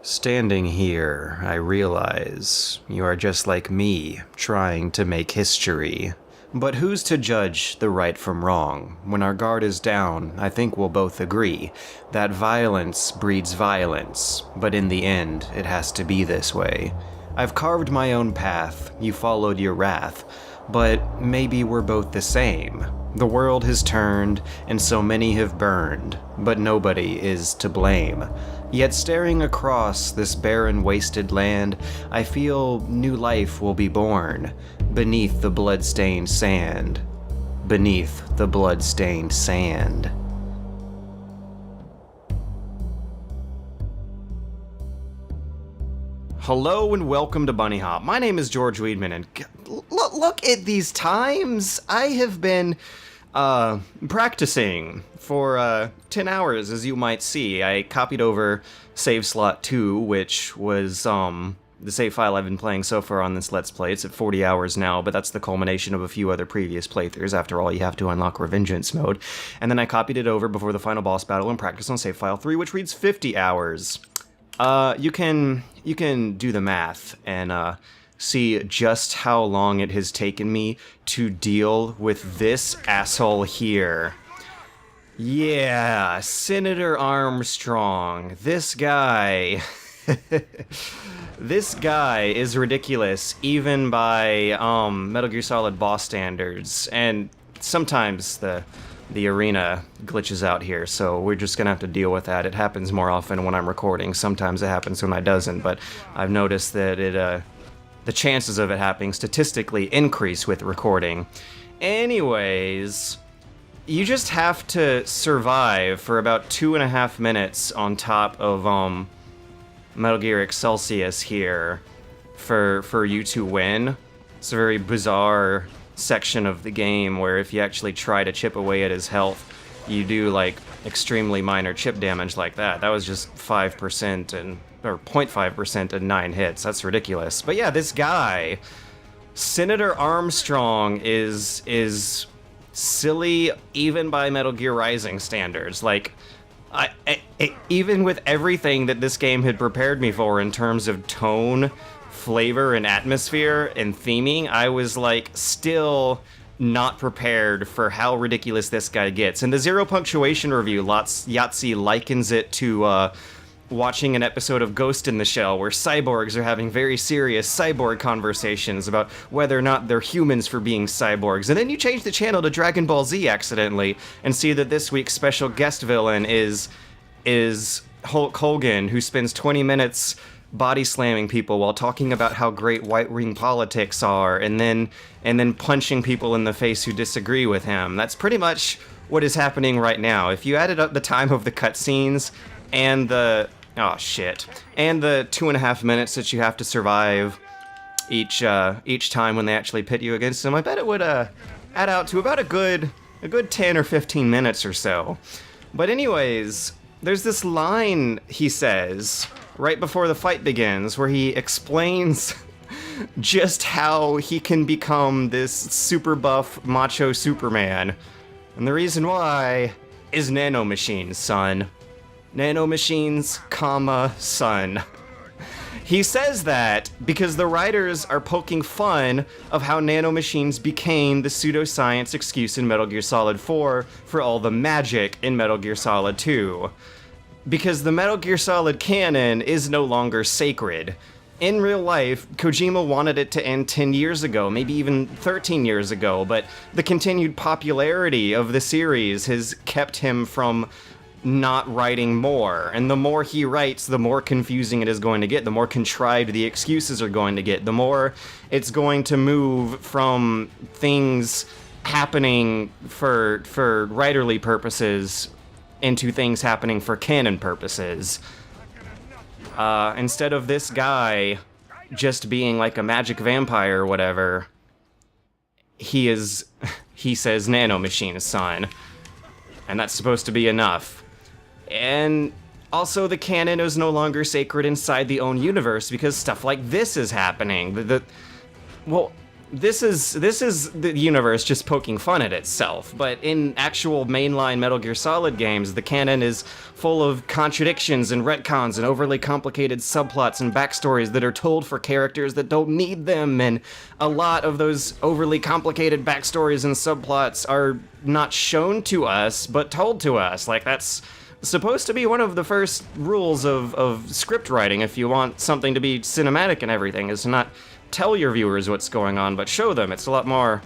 Standing here, I realize you are just like me, trying to make history. But who's to judge the right from wrong? When our guard is down, I think we'll both agree that violence breeds violence, but in the end, it has to be this way. I've carved my own path, you followed your wrath, but maybe we're both the same. The world has turned, and so many have burned, but nobody is to blame. Yet staring across this barren, wasted land, I feel new life will be born, beneath the blood-stained sand. Beneath the blood-stained sand. Hello and welcome to Bunny Hop. My name is George Weedman, and look at these times. I have been practicing for 10 hours, as you might see. I copied over save slot 2, which was the save file I've been playing so far on this Let's Play. It's at 40 hours now, but that's the culmination of a few other previous playthroughs. After all, you have to unlock Revengeance mode. And then I copied it over before the final boss battle and practiced on save file 3, which reads 50 hours. You can do the math and see just how long it has taken me to deal with this asshole here. Yeah, Senator Armstrong. This guy... This guy is ridiculous, even by Metal Gear Solid boss standards, and sometimes the arena glitches out here, so we're just gonna have to deal with that. It happens more often when I'm recording. Sometimes it happens when it doesn't, but I've noticed that the chances of it happening statistically increase with recording. Anyways, you just have to survive for about 2.5 minutes on top of Metal Gear Excelsius here for you to win. It's a very bizarre section of the game where if you actually try to chip away at his health, you do like extremely minor chip damage like that. That was just 5% or 0.5% and 9 hits. That's ridiculous. But yeah, this guy, Senator Armstrong, is silly even by Metal Gear Rising standards. Like, even with everything that this game had prepared me for in terms of tone, flavor, and atmosphere, and theming, I was, like, still not prepared for how ridiculous this guy gets. And the Zero Punctuation review, Yahtzee likens it to, watching an episode of Ghost in the Shell where cyborgs are having very serious cyborg conversations about whether or not they're humans for being cyborgs. And then you change the channel to Dragon Ball Z accidentally and see that this week's special guest villain is Hulk Hogan, who spends 20 minutes body slamming people while talking about how great right-wing politics are, and then punching people in the face who disagree with him. That's pretty much what is happening right now. If you added up the time of the cutscenes and the 2.5 minutes that you have to survive each time when they actually pit you against them, I bet it would add out to about a good 10 or 15 minutes or so. But anyways, there's this line he says right before the fight begins where he explains just how he can become this super buff macho Superman. And the reason why is nanomachines, son. Nanomachines, son. He says that because the writers are poking fun of how nanomachines became the pseudoscience excuse in Metal Gear Solid 4 for all the magic in Metal Gear Solid 2. Because the Metal Gear Solid canon is no longer sacred. In real life, Kojima wanted it to end 10 years ago, maybe even 13 years ago, but the continued popularity of the series has kept him from not writing more, and the more he writes, the more confusing it is going to get, the more contrived the excuses are going to get, the more it's going to move from things happening for writerly purposes into things happening for canon purposes. Instead of this guy just being like a magic vampire or whatever, he says nanomachine, son. And that's supposed to be enough. And also, the canon is no longer sacred inside the own universe because stuff like this is happening. Well, this is the universe just poking fun at itself, but in actual mainline Metal Gear Solid games, the canon is full of contradictions and retcons and overly complicated subplots and backstories that are told for characters that don't need them, and a lot of those overly complicated backstories and subplots are not shown to us, but told to us. Like, that's supposed to be one of the first rules of script writing if you want something to be cinematic and everything, is to not tell your viewers what's going on, but show them. It's a lot more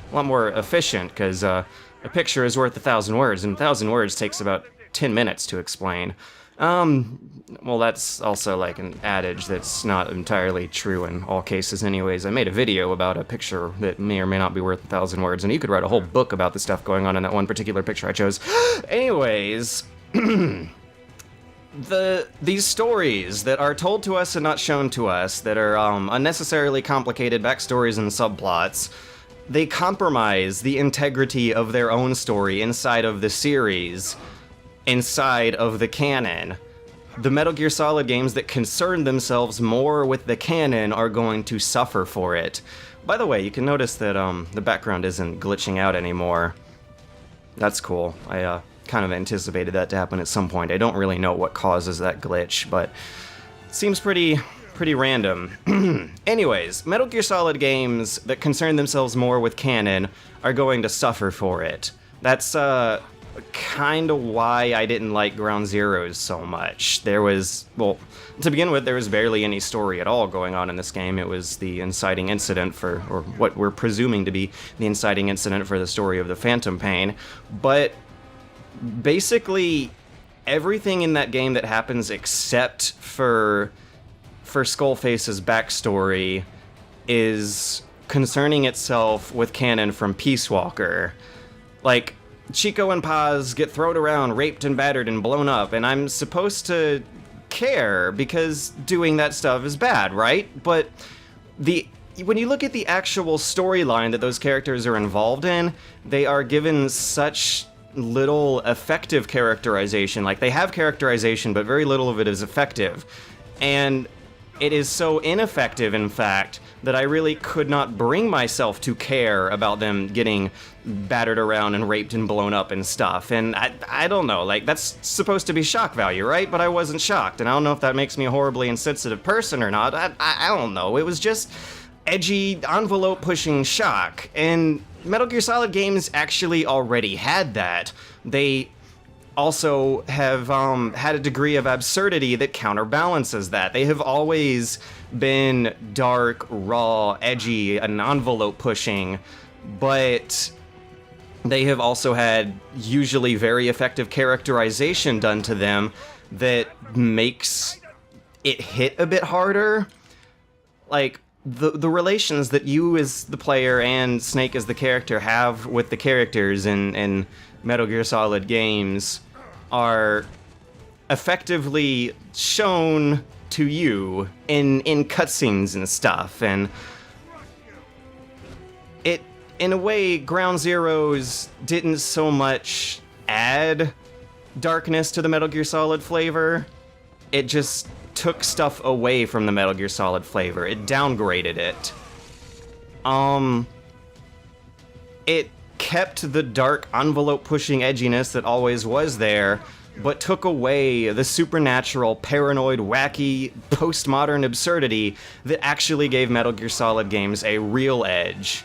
efficient, because a picture is worth 1,000 words, and 1,000 words takes about 10 minutes to explain. Well, that's also like an adage that's not entirely true in all cases anyways. I made a video about a picture that may or may not be worth 1,000 words, and you could write a whole book about the stuff going on in that one particular picture I chose. Anyways, these stories that are told to us and not shown to us, that are unnecessarily complicated backstories and subplots, they compromise the integrity of their own story inside of the series, inside of the canon. The Metal Gear Solid games that concern themselves more with the canon are going to suffer for it. By the way, you can notice that the background isn't glitching out anymore. That's cool. I kind of anticipated that to happen at some point. I don't really know what causes that glitch, but it seems pretty random. Anyways, Metal Gear Solid games that concern themselves more with canon are going to suffer for it. That's kind of why I didn't like Ground Zeroes so much. There was, well, to begin with, there was barely any story at all going on in this game. It was the inciting incident for, or what we're presuming to be the inciting incident for the story of the Phantom Pain, but basically everything in that game that happens except for Skullface's backstory is concerning itself with canon from Peace Walker. Like, Chico and Paz get thrown around, raped and battered and blown up, and I'm supposed to care because doing that stuff is bad, right? But when you look at the actual storyline that those characters are involved in, they are given such little effective characterization. Like, they have characterization, but very little of it is effective. And it is so ineffective, in fact, that I really could not bring myself to care about them getting battered around and raped and blown up and stuff. And I don't know, like, that's supposed to be shock value, right? But I wasn't shocked, and I don't know if that makes me a horribly insensitive person or not. I don't know. It was just edgy, envelope-pushing shock, and Metal Gear Solid games actually already had that. They also have had a degree of absurdity that counterbalances that. They have always been dark, raw, edgy, and envelope-pushing, but they have also had usually very effective characterization done to them that makes it hit a bit harder. Like, the relations that you as the player and Snake as the character have with the characters in Metal Gear Solid games are effectively shown to you in cutscenes and stuff, and it, in a way, Ground Zeroes didn't so much add darkness to the Metal Gear Solid flavor, it just took stuff away from the Metal Gear Solid flavor. It downgraded it. It kept the dark, envelope-pushing edginess that always was there, but took away the supernatural, paranoid, wacky, postmodern absurdity that actually gave Metal Gear Solid games a real edge.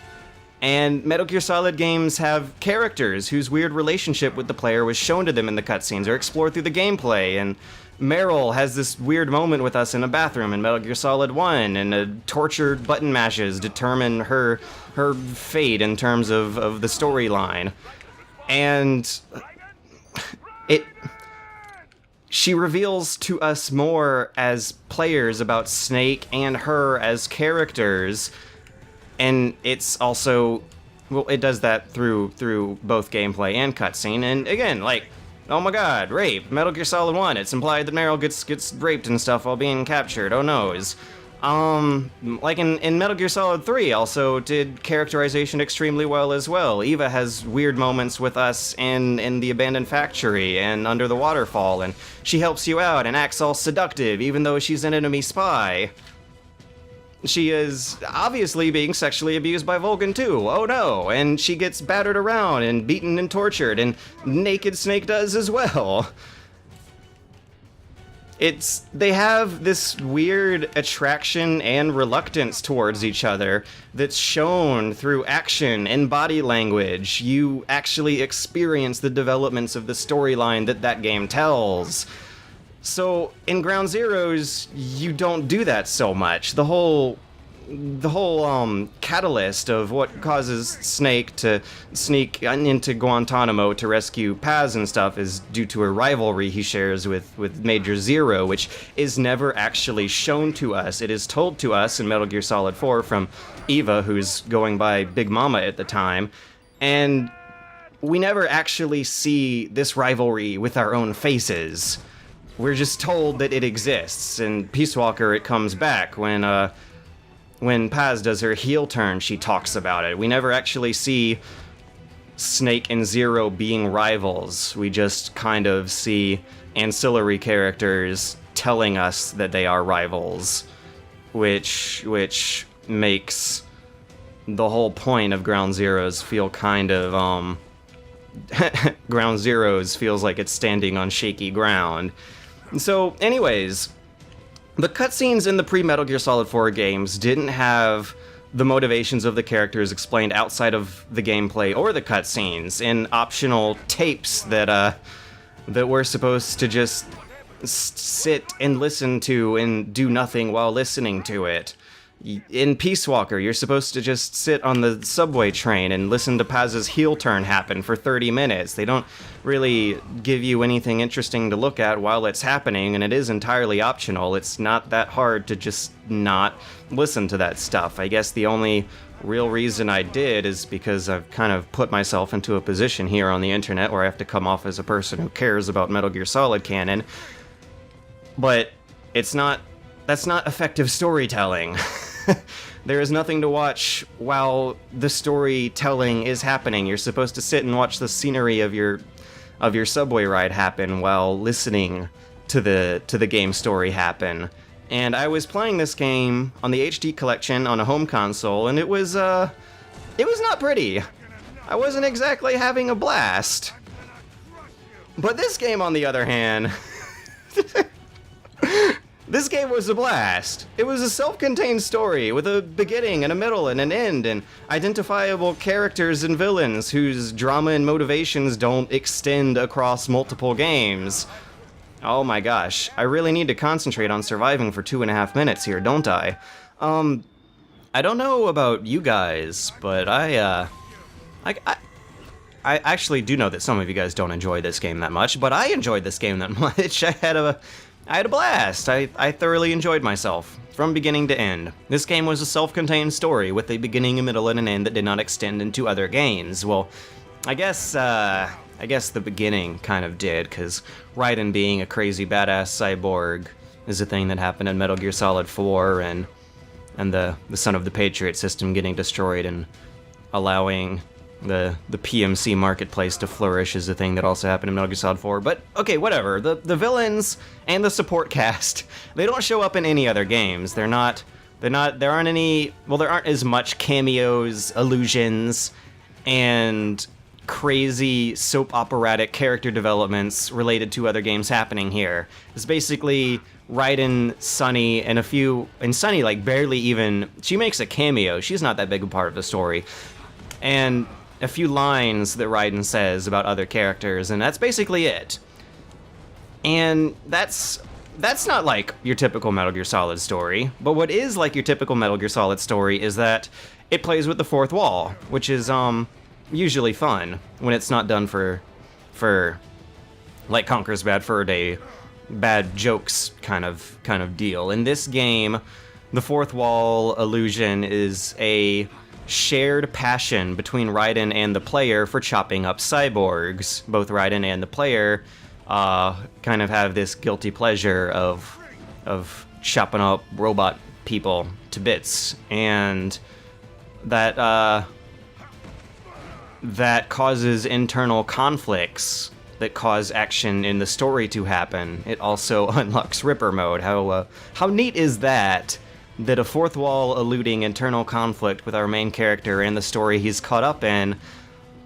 And Metal Gear Solid games have characters whose weird relationship with the player was shown to them in the cutscenes or explored through the gameplay, and Meryl has this weird moment with us in a bathroom in Metal Gear Solid 1, and tortured button mashes determine her fate in terms of the storyline. And she reveals to us more as players about Snake and her as characters, and it's also, well, it does that through both gameplay and cutscene, and again, like, oh my god, rape, Metal Gear Solid 1, it's implied that Meryl gets raped and stuff while being captured, oh noes. Like in Metal Gear Solid 3 also did characterization extremely well as well. Eva has weird moments with us in the abandoned factory and under the waterfall, and she helps you out and acts all seductive even though she's an enemy spy. She is obviously being sexually abused by Vulcan too. Oh no. And she gets battered around and beaten and tortured, and Naked Snake does as well. They have this weird attraction and reluctance towards each other that's shown through action and body language. You actually experience the developments of the storyline that game tells. So in Ground Zeroes, you don't do that so much. The whole catalyst of what causes Snake to sneak into Guantanamo to rescue Paz and stuff is due to a rivalry he shares with Major Zero, which is never actually shown to us. It is told to us in Metal Gear Solid 4 from Eva, who's going by Big Mama at the time, and we never actually see this rivalry with our own faces. We're just told that it exists. In Peace Walker, it comes back when Paz does her heel turn, she talks about it. We never actually see Snake and Zero being rivals. We just kind of see ancillary characters telling us that they are rivals, which makes the whole point of Ground Zeroes feel kind of, Ground Zeroes feels like it's standing on shaky ground. So, anyways, the cutscenes in the pre-Metal Gear Solid 4 games didn't have the motivations of the characters explained outside of the gameplay or the cutscenes in optional tapes that we're supposed to just sit and listen to and do nothing while listening to it. In Peace Walker, you're supposed to just sit on the subway train and listen to Paz's heel turn happen for 30 minutes. They don't really give you anything interesting to look at while it's happening, and it is entirely optional. It's not that hard to just not listen to that stuff. I guess the only real reason I did is because I've kind of put myself into a position here on the internet where I have to come off as a person who cares about Metal Gear Solid canon. But that's not effective storytelling. There is nothing to watch while the storytelling is happening. You're supposed to sit and watch the scenery of your subway ride happen while listening to the game story happen. And I was playing this game on the HD collection on a home console, and it was not pretty. I wasn't exactly having a blast. But this game, on the other hand, this game was a blast. It was a self-contained story with a beginning and a middle and an end, and identifiable characters and villains whose drama and motivations don't extend across multiple games. Oh my gosh, I really need to concentrate on surviving for 2.5 minutes here, don't I? I don't know about you guys, but I actually do know that some of you guys don't enjoy this game that much, but I enjoyed this game that much. I had a blast. I thoroughly enjoyed myself, from beginning to end. This game was a self-contained story with a beginning, a middle, and an end that did not extend into other games. Well, I guess the beginning kind of did, because Raiden being a crazy badass cyborg is a thing that happened in Metal Gear Solid 4, and the Son of the Patriot system getting destroyed and allowing the PMC marketplace to flourish is a thing that also happened in Metal Gear Solid 4. But okay, whatever. The villains and the support cast, they don't show up in any other games. There aren't as much cameos, illusions, and crazy soap operatic character developments related to other games happening here. It's basically Raiden, Sunny, and Sunny like barely even, she makes a cameo. She's not that big a part of the story. And a few lines that Raiden says about other characters, and that's basically it. And that's not like your typical Metal Gear Solid story, but what is like your typical Metal Gear Solid story is that it plays with the fourth wall, which is usually fun when it's not done for like Conker's Bad Fur Day, bad jokes kind of deal. In this game, the fourth wall illusion is a shared passion between Raiden and the player for chopping up cyborgs. Both Raiden and the player kind of have this guilty pleasure of chopping up robot people to bits, and that causes internal conflicts that cause action in the story to happen. It also unlocks Ripper mode. How neat is that? that a fourth wall eluding internal conflict with our main character and the story he's caught up in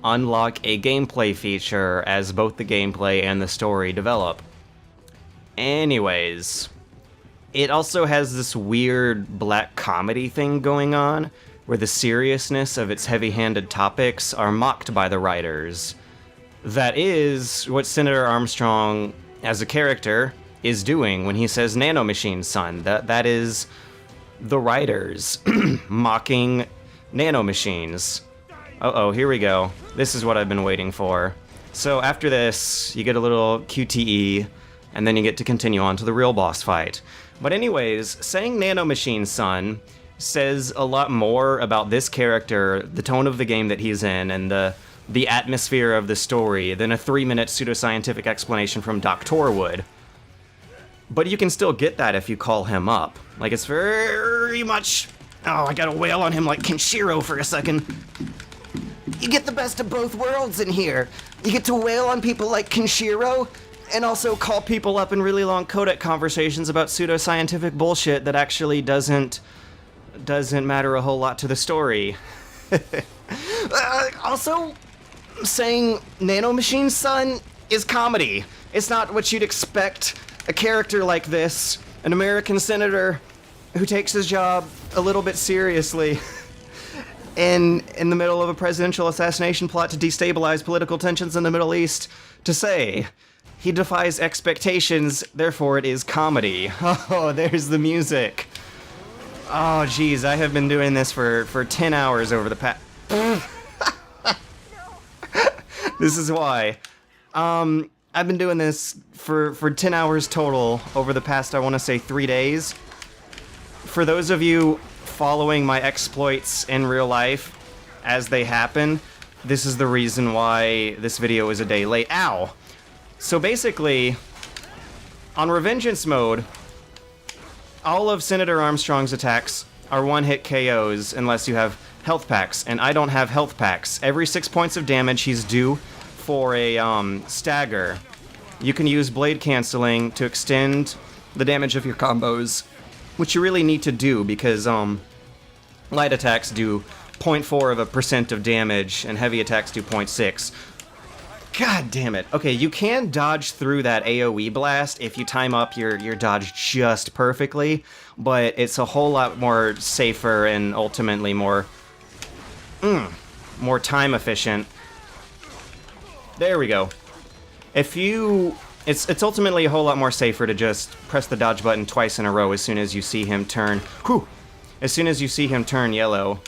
unlock a gameplay feature as both the gameplay and the story develop. Anyways, it also has this weird black comedy thing going on, where the seriousness of its heavy-handed topics are mocked by the writers. That is what Senator Armstrong, as a character, is doing when he says nanomachines, son. That is the writers mocking nanomachines. Uh-oh, here we go. This is what I've been waiting for. So after this, you get a little QTE, and then you get to continue on to the real boss fight. But anyways, saying nanomachines, son, says a lot more about this character, the tone of the game that he's in, and the atmosphere of the story than a 3-minute pseudoscientific explanation from Dr. would. But you can still get that if you call him up. Like, it's very much... Oh, I gotta wail on him like Kenshiro for a second. You get the best of both worlds in here. You get to wail on people like Kenshiro, and also call people up in really long codec conversations about pseudoscientific bullshit that actually doesn't matter a whole lot to the story. Also, saying nanomachines, son, is comedy. It's not what you'd expect a character like this, an American senator who takes his job a little bit seriously in the middle of a presidential assassination plot to destabilize political tensions in the Middle East, to say. He defies expectations, therefore it is comedy. Oh, there's the music. Oh, geez, I have been doing this for 10 hours over the past... This is why. I've been doing this for 10 hours total over the past, I want to say, 3 days. For those of you following my exploits in real life as they happen, this is the reason why this video is a day late. Ow! So basically, on Revengeance mode, all of Senator Armstrong's attacks are one-hit KOs unless you have health packs, and I don't have health packs. Every 6 points of damage he's due for a stagger. You can use blade canceling to extend the damage of your combos, which you really need to do because light attacks do 0.4% of damage and heavy attacks do 0.6. God damn it. Okay, you can dodge through that AoE blast if you time up your dodge just perfectly, but it's a whole lot more safer and ultimately more time efficient. There we go. It's ultimately a whole lot more safer to just press the dodge button twice in a row as soon as you see him turn. Whew! As soon as you see him turn yellow.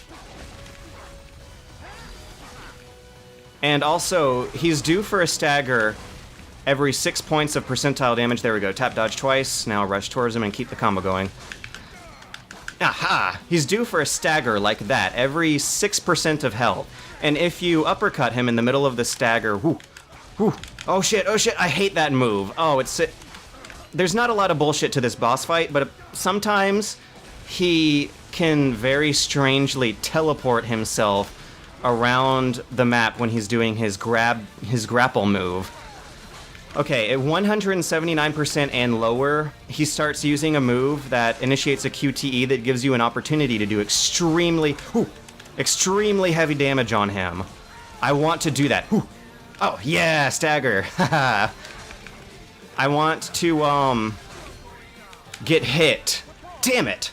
And also, he's due for a stagger every 6 points of percentile damage. There we go. Tap dodge twice. Now rush towards him and keep the combo going. Aha! He's due for a stagger like that every 6% of health. And if you uppercut him in the middle of the stagger, whoo, whoo, oh shit, I hate that move. Oh, there's not a lot of bullshit to this boss fight, but sometimes he can very strangely teleport himself around the map when he's doing his grapple move. Okay, at 179% and lower, he starts using a move that initiates a QTE that gives you an opportunity to do extremely heavy damage on him. I want to do that. Oh, yeah, stagger. I want to, get hit. Damn it.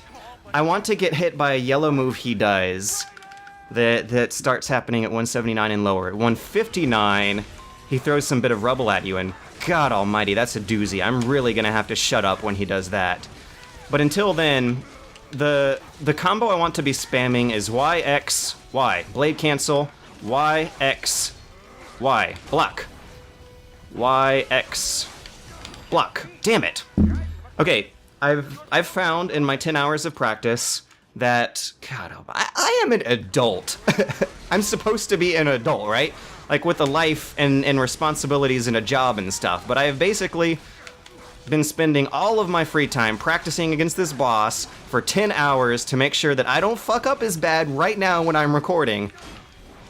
I want to get hit by a yellow move he does that starts happening at 179 and lower. At 159, he throws some bit of rubble at you, and God almighty, that's a doozy. I'm really gonna have to shut up when he does that. But until then, the combo I want to be spamming is Y, X, Y. Blade cancel, Y, X, Y. Block. Y, X, block. Damn it. Okay, I've found in my 10 hours of practice that, God, I am an adult. I'm supposed to be an adult, right? Like with a life and responsibilities and a job and stuff. But I have basically been spending all of my free time practicing against this boss for 10 hours to make sure that I don't fuck up as bad right now when I'm recording.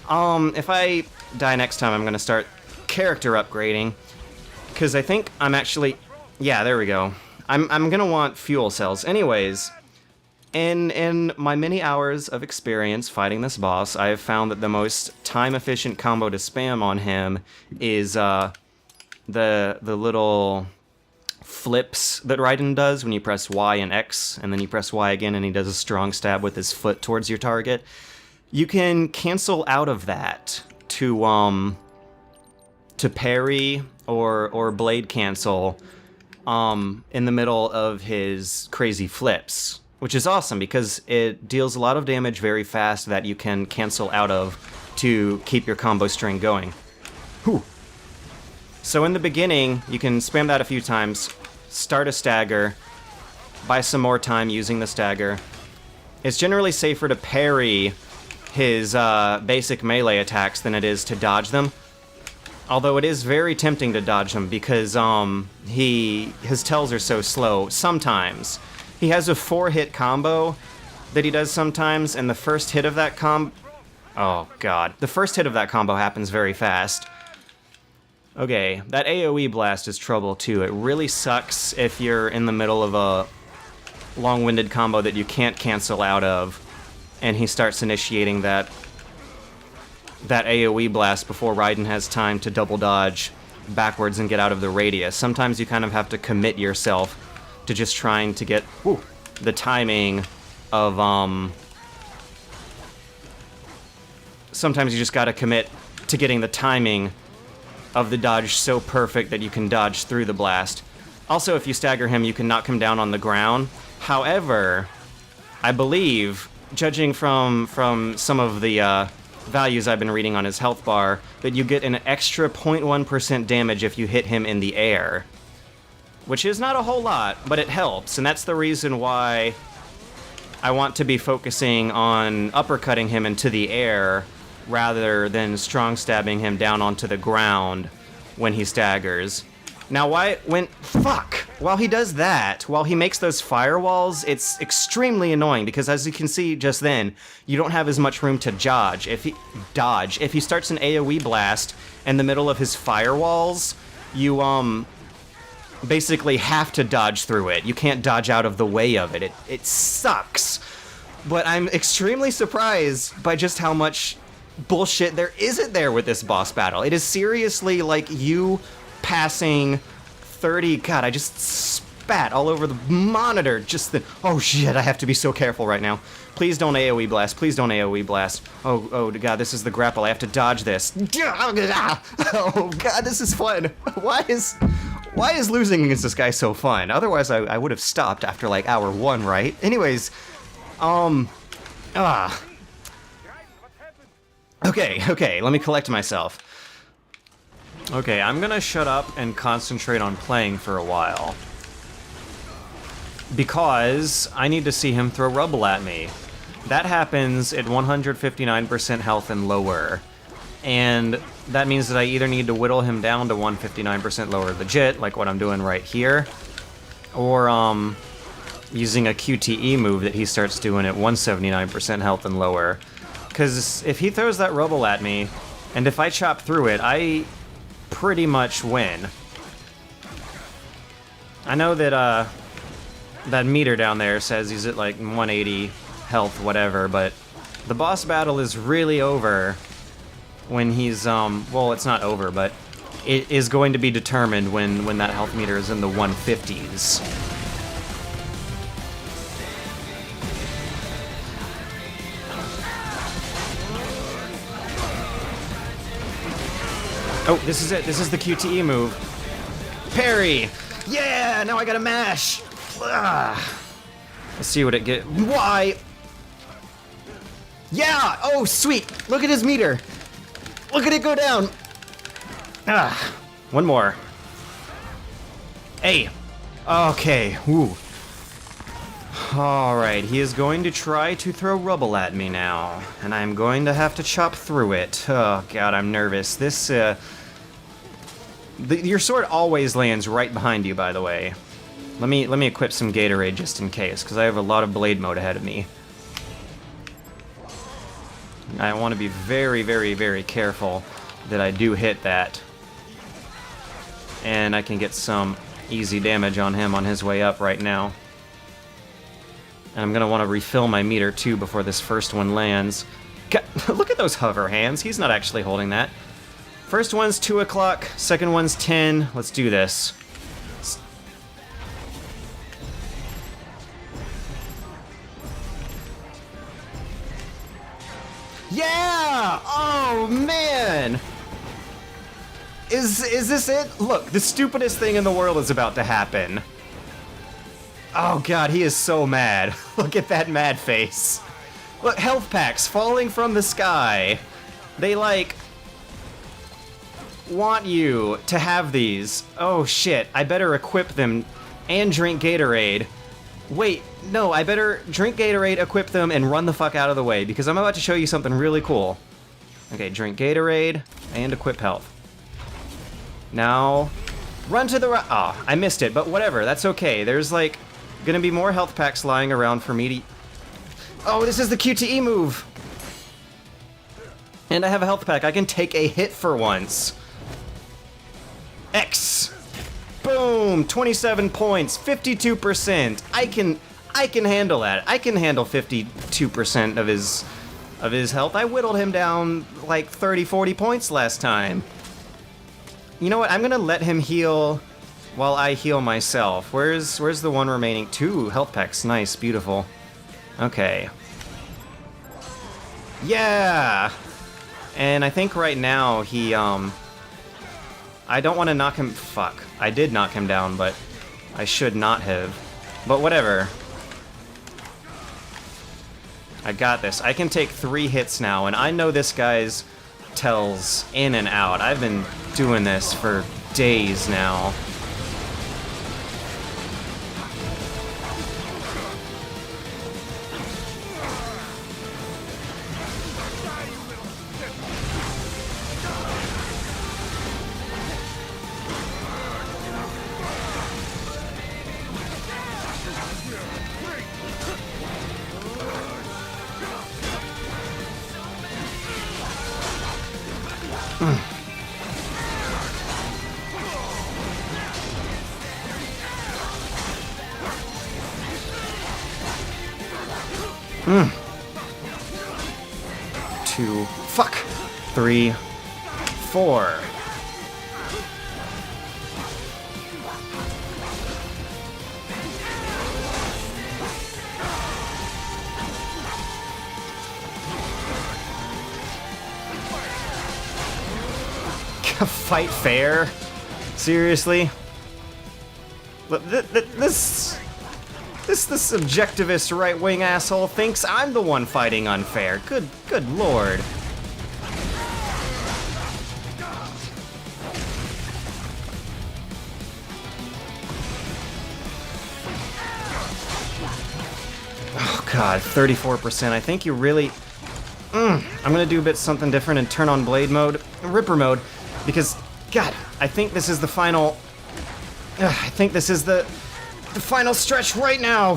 If I die next time, I'm gonna start character upgrading. Because I think I'm actually... Yeah, there we go. I'm gonna want fuel cells. Anyways, In my many hours of experience fighting this boss, I have found that the most time-efficient combo to spam on him is the little flips that Raiden does when you press Y and X, and then you press Y again, and he does a strong stab with his foot towards your target. You can cancel out of that to parry or blade cancel in the middle of his crazy flips, which is awesome because it deals a lot of damage very fast that you can cancel out of to keep your combo string going. Whew. So in the beginning, you can spam that a few times, start a stagger, buy some more time using the stagger. It's generally safer to parry his basic melee attacks than it is to dodge them. Although it is very tempting to dodge him because his tells are so slow sometimes. He has a 4-hit combo that he does sometimes, and the first hit of that oh god. The first hit of that combo happens very fast. Okay, that AoE blast is trouble too. It really sucks if you're in the middle of a long-winded combo that you can't cancel out of, and he starts initiating that AoE blast before Raiden has time to double dodge backwards and get out of the radius. Sometimes you kind of have to commit yourself to just trying to get the timing of, sometimes you just gotta commit to getting the timing of the dodge so perfect that you can dodge through the blast. Also, if you stagger him, you can knock him down on the ground. However, I believe, judging from some of the values I've been reading on his health bar, that you get an extra 0.1% damage if you hit him in the air. Which is not a whole lot, but it helps, and that's the reason why I want to be focusing on uppercutting him into the air rather than strong stabbing him down onto the ground when he staggers. Now, while he does that, while he makes those firewalls, it's extremely annoying because, as you can see just then, you don't have as much room to dodge. If he starts an AoE blast in the middle of his firewalls, you basically have to dodge through it. You can't dodge out of the way of it. It sucks. But I'm extremely surprised by just how much bullshit there isn't there with this boss battle. It is seriously like you passing 30... God, I just spat all over the monitor. Oh shit, I have to be so careful right now. Please don't AoE blast. Please don't AoE blast. Oh god, this is the grapple. I have to dodge this. Oh god, this is fun. Why is losing against this guy so fun? Otherwise, I would have stopped after like hour 1, right? Anyways, Okay, let me collect myself. Okay, I'm gonna shut up and concentrate on playing for a while. Because I need to see him throw rubble at me. That happens at 159% health and lower. And that means that I either need to whittle him down to 159% lower legit, like what I'm doing right here, or using a QTE move that he starts doing at 179% health and lower. Because if he throws that rubble at me, and if I chop through it, I pretty much win. I know that that meter down there says he's at like 180 health, whatever, but the boss battle is really over when he's, well, it's not over, but it is going to be determined when that health meter is in the 150s. Oh, this is it. This is the QTE move. Parry! Yeah! Now I gotta mash! Ugh. Let's see what it get. Why? Yeah! Oh, sweet! Look at his meter! Look at it go down! Ah, one more. Hey! Okay, woo. Alright, he is going to try to throw rubble at me now, and I'm going to have to chop through it. Oh god, I'm nervous. This, your sword always lands right behind you, by the way. Let me equip some Gatorade just in case, because I have a lot of blade mode ahead of me. I want to be very, very, very careful that I do hit that. And I can get some easy damage on him on his way up right now. And I'm gonna want to refill my meter too before this first one lands. Look at those hover hands. He's not actually holding that. First one's 2 o'clock, second one's 10. Let's do this. Yeah! Oh, man! Is this it? Look, the stupidest thing in the world is about to happen. Oh god, he is so mad. Look at that mad face. Look, health packs falling from the sky. They, like, want you to have these. Oh shit, I better equip them and drink Gatorade. Wait, no, I better drink Gatorade, equip them, and run the fuck out of the way, because I'm about to show you something really cool. Okay, drink Gatorade and equip health. Now, run to the right. Ah, I missed it, but whatever, that's okay. There's, like, gonna be more health packs lying around for me to... Oh, this is the QTE move! And I have a health pack. I can take a hit for once. X! Boom! 27 points, 52%. I can handle that. I can handle 52% of his health. I whittled him down like 30, 40 points last time. You know what? I'm gonna let him heal while I heal myself. Where's the one remaining? 2 health packs. Nice, beautiful. Okay. Yeah! And I think right now he, I don't want to knock him... Fuck. I did knock him down, but I should not have. But whatever. I got this. I can take 3 hits now, and I know this guy's tells in and out. I've been doing this for days now. Two, fuck, 3, 4. Fight fair? Seriously? This subjectivist right-wing asshole thinks I'm the one fighting unfair. Good lord. Oh god, 34%. I think you really... I'm gonna do a bit something different and turn on blade mode, Ripper mode, because, god, I think this is the final... I think this is the final stretch right now.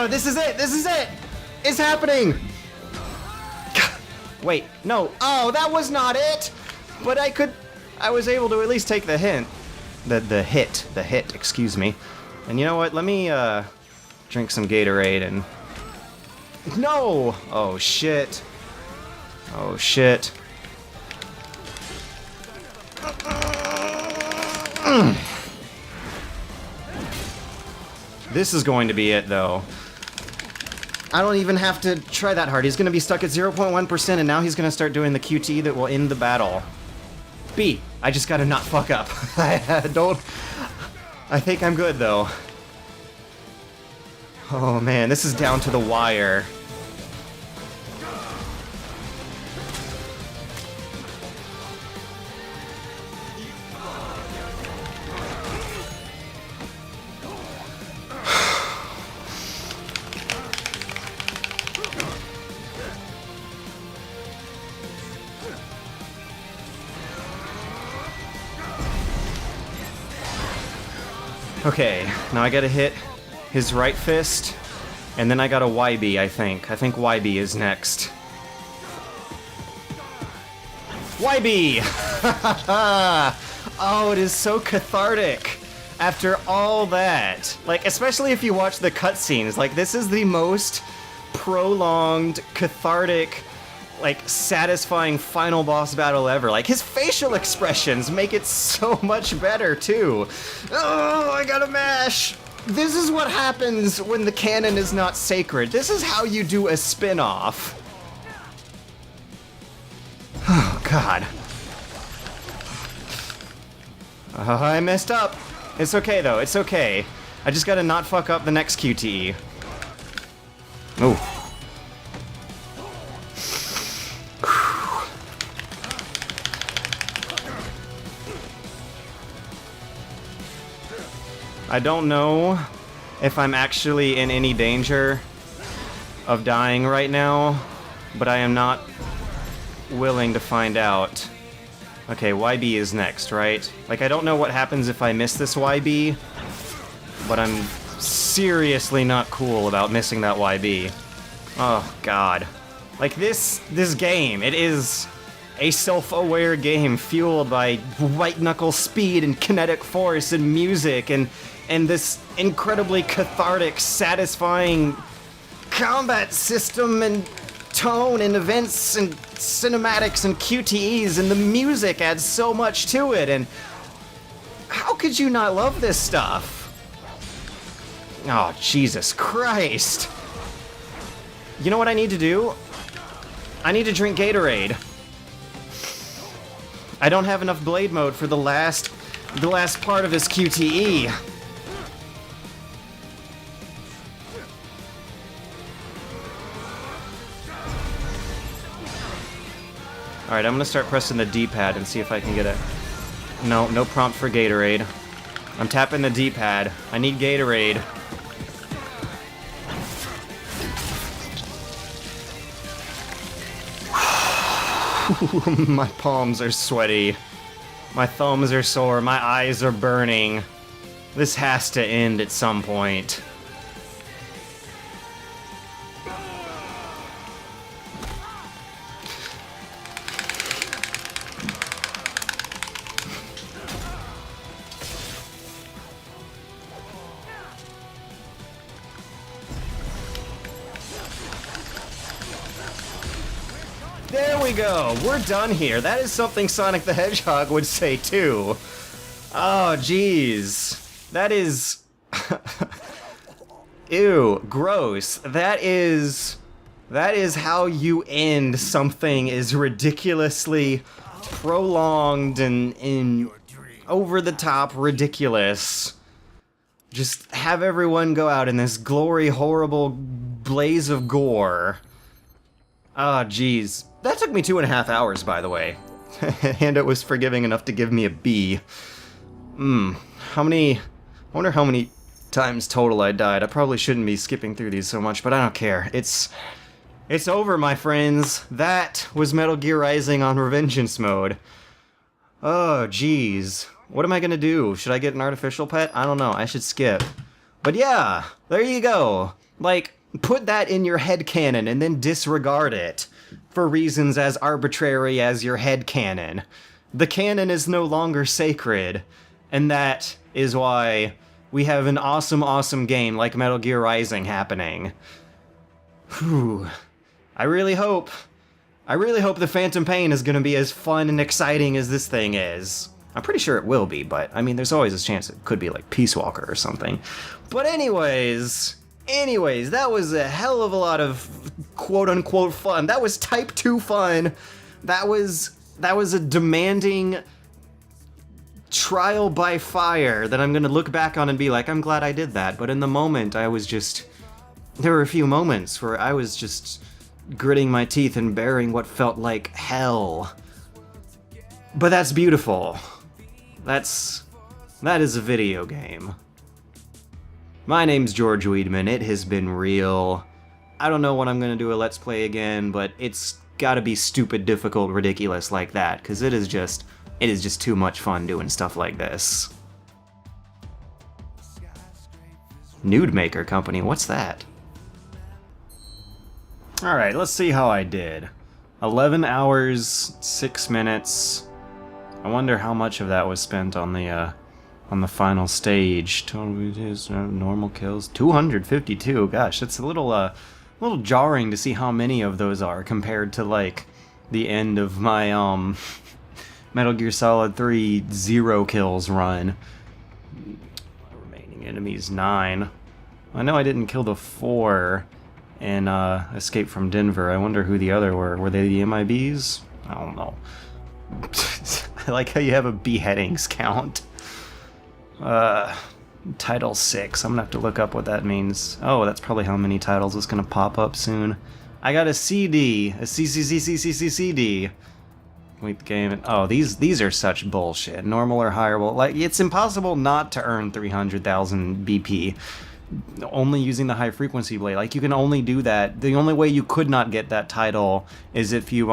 This is it! This is it! It's happening! Wait, no. Oh, that was not it! But I was able to at least take the hint. The hit, excuse me. And you know what? Let me, drink some Gatorade and... No! Oh, shit. Oh, shit. This is going to be it, though. I don't even have to try that hard. He's going to be stuck at 0.1%, and now he's going to start doing the QT that will end the battle. B, I just got to not fuck up. I think I'm good, though. Oh, man, this is down to the wire. Okay, now I gotta hit his right fist, and then I got a YB, I think. I think YB is next. YB! Oh, it is so cathartic! After all that, like, especially if you watch the cutscenes, like, this is the most prolonged, cathartic, like, satisfying final boss battle ever. Like, his facial expressions make it so much better, too. Oh, I gotta mash! This is what happens when the canon is not sacred. This is how you do a spin-off. Oh, God. Oh, I messed up. It's okay, though. It's okay. I just gotta not fuck up the next QTE. Oh. I don't know if I'm actually in any danger of dying right now, but I am not willing to find out. Okay, YB is next, right? Like, I don't know what happens if I miss this YB, but I'm seriously not cool about missing that YB. Oh, God. Like, this game, it is a self-aware game fueled by white-knuckle speed and kinetic force and music and this incredibly cathartic, satisfying combat system and tone and events and cinematics and QTEs, and the music adds so much to it, and how could you not love this stuff? Oh, Jesus Christ. You know what I need to do? I need to drink Gatorade. I don't have enough blade mode for the last part of this QTE. Alright, I'm gonna start pressing the D-pad and see if I can get it. No prompt for Gatorade. I'm tapping the D-pad. I need Gatorade. My palms are sweaty. My thumbs are sore. My eyes are burning. This has to end at some point. There we go. We're done here. That is something Sonic the Hedgehog would say too. Oh, jeez. That is... Ew, gross. That is how you end something as ridiculously prolonged and over-the-top ridiculous. Just have everyone go out in this glory, horrible blaze of gore. Ah, jeez. That took me 2.5 hours, by the way. And it was forgiving enough to give me a B. I wonder how many times total I died. I probably shouldn't be skipping through these so much, but I don't care. It's over, my friends. That was Metal Gear Rising on Revengeance mode. Oh, jeez. What am I gonna do? Should I get an artificial pet? I don't know. I should skip. But yeah, there you go. Like, put that in your headcanon and then disregard it for reasons as arbitrary as your headcanon. The canon is no longer sacred, and that is why we have an awesome, awesome game like Metal Gear Rising happening. Whew. I really hope the Phantom Pain is going to be as fun and exciting as this thing is. I'm pretty sure it will be, but I mean, there's always a chance it could be like Peace Walker or something. But anyways, that was a hell of a lot of quote-unquote fun. That was Type 2 fun. That was a demanding trial by fire that I'm gonna look back on and be like, I'm glad I did that. But in the moment, there were a few moments where I was just gritting my teeth and bearing what felt like hell. But that's beautiful. That is a video game. My name's George Weedman. It has been real. I don't know when I'm gonna do a Let's Play again, but it's gotta be stupid, difficult, ridiculous like that, because it is just too much fun doing stuff like this. Nude Maker Company, what's that? Alright, let's see how I did. 11 hours, 6 minutes. I wonder how much of that was spent on the on the final stage. Normal kills 252. Gosh, that's a little jarring to see how many of those are compared to like the end of my Metal Gear Solid 3 0 kills run. Remaining enemies 9. I know I didn't kill the 4 in Escape from Denver. I wonder who the other were. Were they the MIBs? I don't know. I like how you have a beheadings count. Title 6. I'm gonna have to look up what that means. Oh, that's probably how many titles is gonna pop up soon. I got a CD. A CD. Wait, the game. Oh, these are such bullshit. Normal or higher. Well, like, it's impossible not to earn 300,000 BP. Only using the high frequency blade. Like, you can only do that. The only way you could not get that title is if you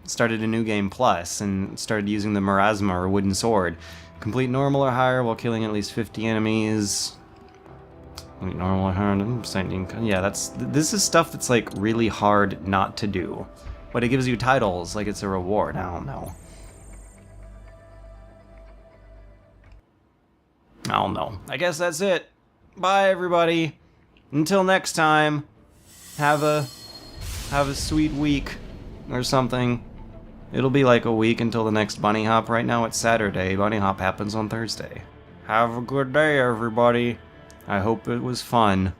started a new game plus and started using the Marasma or wooden sword. Complete normal or higher while killing at least 50 enemies. Normal or higher. Yeah, this is stuff that's like really hard not to do. But it gives you titles like it's a reward. I don't know. I guess that's it. Bye, everybody. Until next time, have a sweet week or something. It'll be like a week until the next Bunny Hop. Right now it's Saturday. Bunny Hop happens on Thursday. Have a good day, everybody. I hope it was fun.